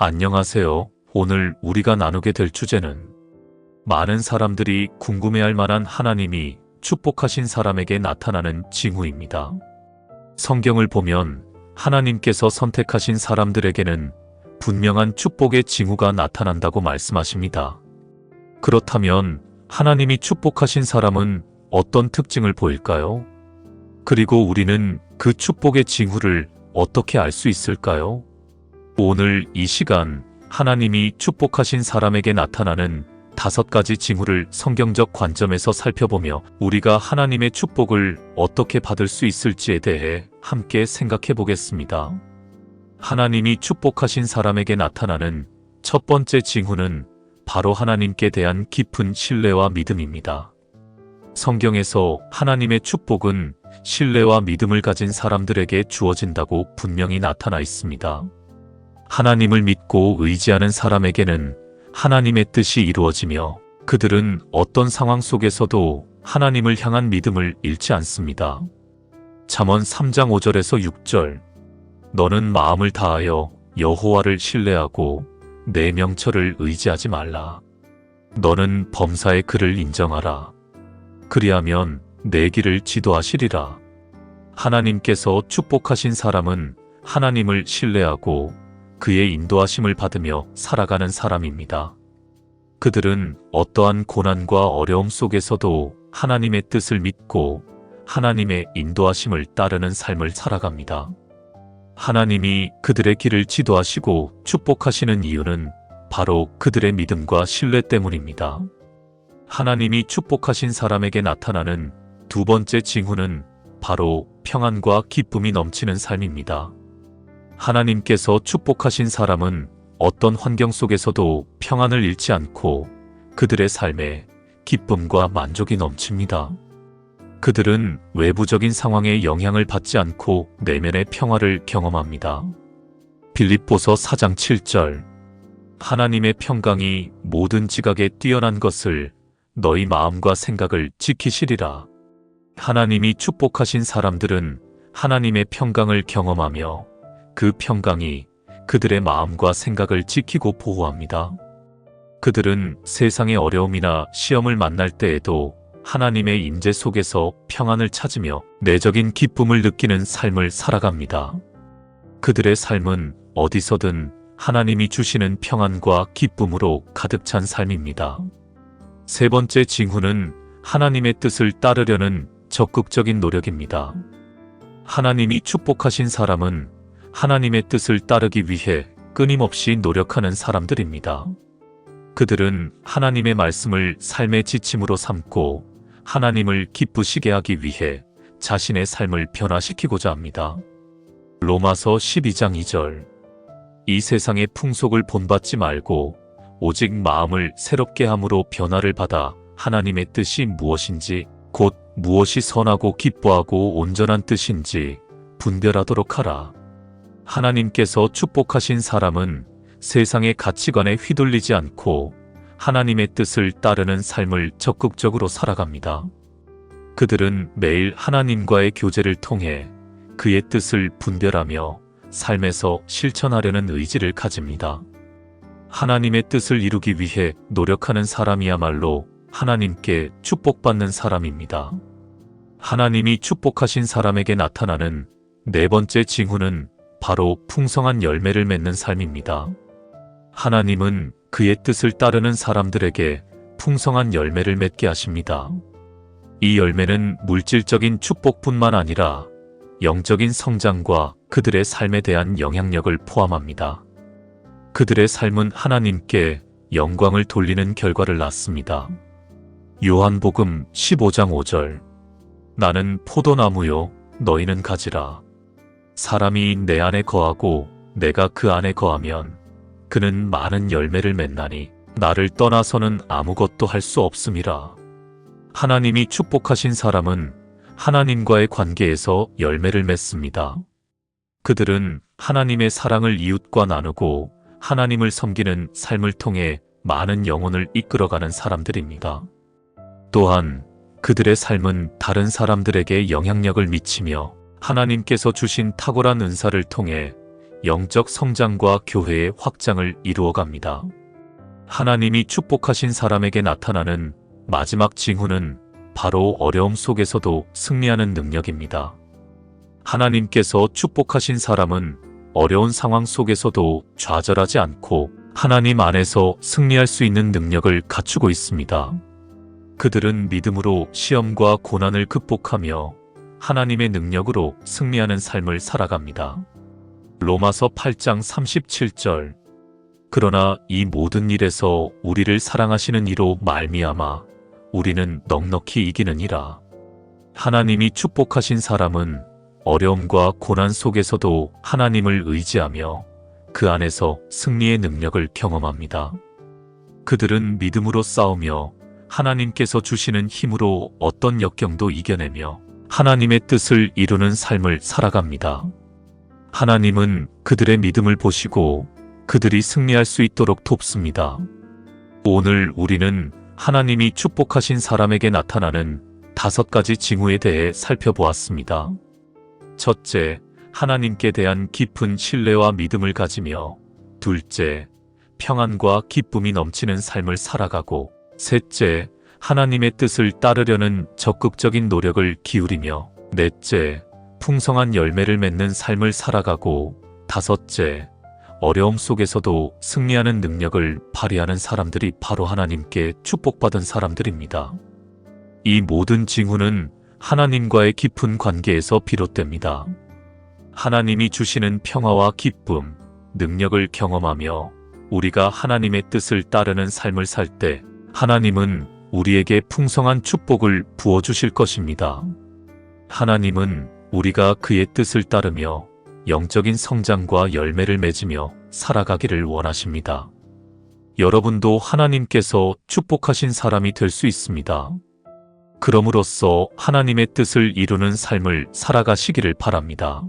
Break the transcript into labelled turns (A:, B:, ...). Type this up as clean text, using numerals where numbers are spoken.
A: 안녕하세요. 오늘 우리가 나누게 될 주제는 많은 사람들이 궁금해할 만한 하나님이 축복하신 사람에게 나타나는 징후입니다. 성경을 보면 하나님께서 선택하신 사람들에게는 분명한 축복의 징후가 나타난다고 말씀하십니다. 그렇다면 하나님이 축복하신 사람은 어떤 특징을 보일까요? 그리고 우리는 그 축복의 징후를 어떻게 알 수 있을까요? 오늘 이 시간 하나님이 축복하신 사람에게 나타나는 5가지 징후를 성경적 관점에서 살펴보며 우리가 하나님의 축복을 어떻게 받을 수 있을지에 대해 함께 생각해 보겠습니다. 하나님이 축복하신 사람에게 나타나는 첫 번째 징후는 바로 하나님께 대한 깊은 신뢰와 믿음입니다. 성경에서 하나님의 축복은 신뢰와 믿음을 가진 사람들에게 주어진다고 분명히 나타나 있습니다. 하나님을 믿고 의지하는 사람에게는 하나님의 뜻이 이루어지며 그들은 어떤 상황 속에서도 하나님을 향한 믿음을 잃지 않습니다. 잠언 3장 5절에서 6절 너는 마음을 다하여 여호와를 신뢰하고 내 명철을 의지하지 말라. 너는 범사의 그를 인정하라. 그리하면 내 길을 지도하시리라. 하나님께서 축복하신 사람은 하나님을 신뢰하고 그의 인도하심을 받으며 살아가는 사람입니다. 그들은 어떠한 고난과 어려움 속에서도 하나님의 뜻을 믿고 하나님의 인도하심을 따르는 삶을 살아갑니다. 하나님이 그들의 길을 지도하시고 축복하시는 이유는 바로 그들의 믿음과 신뢰 때문입니다. 하나님이 축복하신 사람에게 나타나는 두 번째 징후는 바로 평안과 기쁨이 넘치는 삶입니다. 하나님께서 축복하신 사람은 어떤 환경 속에서도 평안을 잃지 않고 그들의 삶에 기쁨과 만족이 넘칩니다. 그들은 외부적인 상황에 영향을 받지 않고 내면의 평화를 경험합니다. 빌립보서 4장 7절 하나님의 평강이 모든 지각에 뛰어난 것을 너희 마음과 생각을 지키시리라. 하나님이 축복하신 사람들은 하나님의 평강을 경험하며 그 평강이 그들의 마음과 생각을 지키고 보호합니다. 그들은 세상의 어려움이나 시험을 만날 때에도 하나님의 임재 속에서 평안을 찾으며 내적인 기쁨을 느끼는 삶을 살아갑니다. 그들의 삶은 어디서든 하나님이 주시는 평안과 기쁨으로 가득 찬 삶입니다. 세 번째 징후는 하나님의 뜻을 따르려는 적극적인 노력입니다. 하나님이 축복하신 사람은 하나님의 뜻을 따르기 위해 끊임없이 노력하는 사람들입니다. 그들은 하나님의 말씀을 삶의 지침으로 삼고 하나님을 기쁘시게 하기 위해 자신의 삶을 변화시키고자 합니다. 로마서 12장 2절 이 세상의 풍속을 본받지 말고 오직 마음을 새롭게 함으로 변화를 받아 하나님의 뜻이 무엇인지 곧 무엇이 선하고 기뻐하고 온전한 뜻인지 분별하도록 하라. 하나님께서 축복하신 사람은 세상의 가치관에 휘둘리지 않고 하나님의 뜻을 따르는 삶을 적극적으로 살아갑니다. 그들은 매일 하나님과의 교제를 통해 그의 뜻을 분별하며 삶에서 실천하려는 의지를 가집니다. 하나님의 뜻을 이루기 위해 노력하는 사람이야말로 하나님께 축복받는 사람입니다. 하나님이 축복하신 사람에게 나타나는 네 번째 징후는 바로 풍성한 열매를 맺는 삶입니다. 하나님은 그의 뜻을 따르는 사람들에게 풍성한 열매를 맺게 하십니다. 이 열매는 물질적인 축복뿐만 아니라 영적인 성장과 그들의 삶에 대한 영향력을 포함합니다. 그들의 삶은 하나님께 영광을 돌리는 결과를 낳습니다. 요한복음 15장 5절 나는 포도나무요 너희는 가지라. 사람이 내 안에 거하고 내가 그 안에 거하면 그는 많은 열매를 맺나니 나를 떠나서는 아무것도 할 수 없음이라. 하나님이 축복하신 사람은 하나님과의 관계에서 열매를 맺습니다. 그들은 하나님의 사랑을 이웃과 나누고 하나님을 섬기는 삶을 통해 많은 영혼을 이끌어가는 사람들입니다. 또한 그들의 삶은 다른 사람들에게 영향력을 미치며 하나님께서 주신 탁월한 은사를 통해 영적 성장과 교회의 확장을 이루어갑니다. 하나님이 축복하신 사람에게 나타나는 마지막 징후는 바로 어려움 속에서도 승리하는 능력입니다. 하나님께서 축복하신 사람은 어려운 상황 속에서도 좌절하지 않고 하나님 안에서 승리할 수 있는 능력을 갖추고 있습니다. 그들은 믿음으로 시험과 고난을 극복하며 하나님의 능력으로 승리하는 삶을 살아갑니다. 로마서 8장 37절. 그러나 이 모든 일에서 우리를 사랑하시는 이로 말미암아 우리는 넉넉히 이기느니라. 하나님이 축복하신 사람은 어려움과 고난 속에서도 하나님을 의지하며 그 안에서 승리의 능력을 경험합니다. 그들은 믿음으로 싸우며 하나님께서 주시는 힘으로 어떤 역경도 이겨내며 하나님의 뜻을 이루는 삶을 살아갑니다. 하나님은 그들의 믿음을 보시고 그들이 승리할 수 있도록 돕습니다. 오늘 우리는 하나님이 축복하신 사람에게 나타나는 5가지 징후에 대해 살펴보았습니다. 첫째, 하나님께 대한 깊은 신뢰와 믿음을 가지며, 둘째, 평안과 기쁨이 넘치는 삶을 살아가고, 셋째, 하나님의 뜻을 따르려는 적극적인 노력을 기울이며, 넷째, 풍성한 열매를 맺는 삶을 살아가고, 다섯째, 어려움 속에서도 승리하는 능력을 발휘하는 사람들이 바로 하나님께 축복받은 사람들입니다. 이 모든 징후는 하나님과의 깊은 관계에서 비롯됩니다. 하나님이 주시는 평화와 기쁨, 능력을 경험하며 우리가 하나님의 뜻을 따르는 삶을 살 때 하나님은 우리에게 풍성한 축복을 부어주실 것입니다. 하나님은 우리가 그의 뜻을 따르며 영적인 성장과 열매를 맺으며 살아가기를 원하십니다. 여러분도 하나님께서 축복하신 사람이 될 수 있습니다. 그럼으로써 하나님의 뜻을 이루는 삶을 살아가시기를 바랍니다.